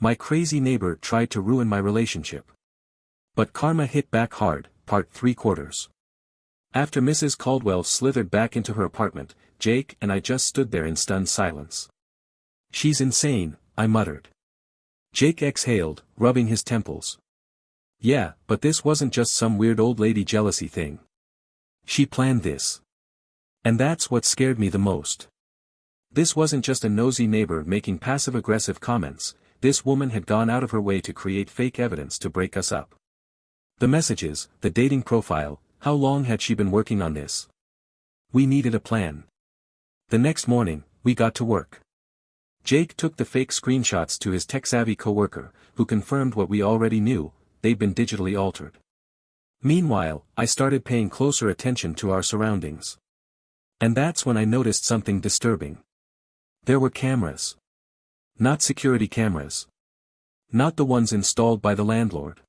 My crazy neighbor tried to ruin my relationship. But karma hit back hard, part 3/4. After Mrs. Caldwell slithered back into her apartment, Jake and I just stood there in stunned silence. "She's insane," I muttered. Jake exhaled, rubbing his temples. "Yeah, but this wasn't just some weird old lady jealousy thing. She planned this. And that's what scared me the most. This wasn't just a nosy neighbor making passive-aggressive comments, this woman had gone out of her way to create fake evidence to break us up. The messages, the dating profile, how long had she been working on this? We needed a plan. The next morning, we got to work. Jake took the fake screenshots to his tech-savvy coworker, who confirmed what we already knew, they'd been digitally altered. Meanwhile, I started paying closer attention to our surroundings. And that's when I noticed something disturbing. There were cameras. Not security cameras. Not the ones installed by the landlord.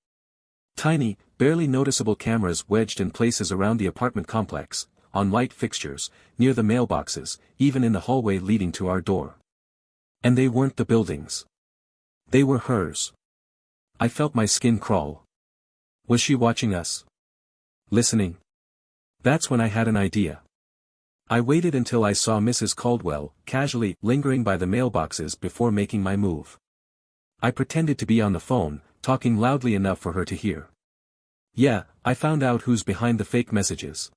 Tiny, barely noticeable cameras wedged in places around the apartment complex, on light fixtures, near the mailboxes, even in the hallway leading to our door. And they weren't the buildings. They were hers. I felt my skin crawl. Was she watching us? Listening? That's when I had an idea. I waited until I saw Mrs. Caldwell, casually lingering by the mailboxes before making my move. I pretended to be on the phone, talking loudly enough for her to hear. "Yeah, I found out who's behind the fake messages.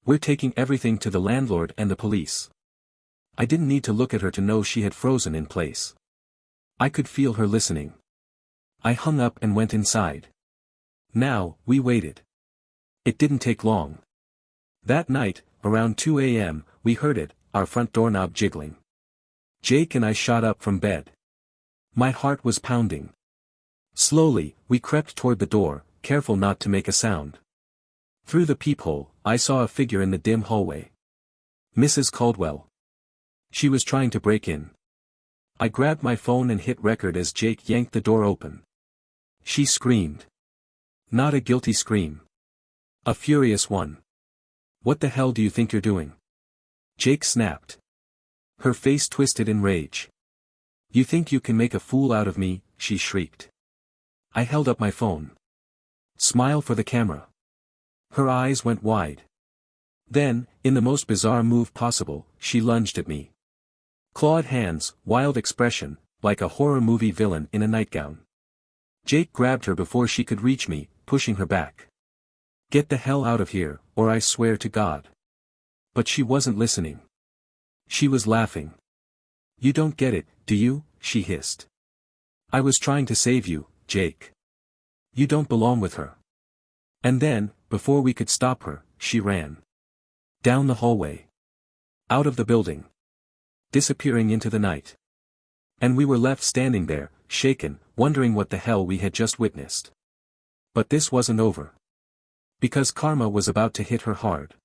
We're taking everything to the landlord and the police." I didn't need to look at her to know she had frozen in place. I could feel her listening. I hung up and went inside. Now, we waited. It didn't take long. That night, around 2 a.m., we heard it, our front doorknob jiggling. Jake and I shot up from bed. My heart was pounding. Slowly, we crept toward the door, careful not to make a sound. Through the peephole, I saw a figure in the dim hallway. Mrs. Caldwell. She was trying to break in. I grabbed my phone and hit record as Jake yanked the door open. She screamed. Not a guilty scream. A furious one. "What the hell do you think you're doing?" Jake snapped. Her face twisted in rage. "You think you can make a fool out of me?" she shrieked. I held up my phone. "Smile for the camera." Her eyes went wide. Then, in the most bizarre move possible, she lunged at me. Clawed hands, wild expression, like a horror movie villain in a nightgown. Jake grabbed her before she could reach me, pushing her back. "Get the hell out of here, or I swear to God." But she wasn't listening. She was laughing. "You don't get it, do you?" she hissed. "I was trying to save you, Jake. You don't belong with her." And then, before we could stop her, she ran. Down the hallway. Out of the building. Disappearing into the night. And we were left standing there, shaken, wondering what the hell we had just witnessed. But this wasn't over. Because karma was about to hit her hard.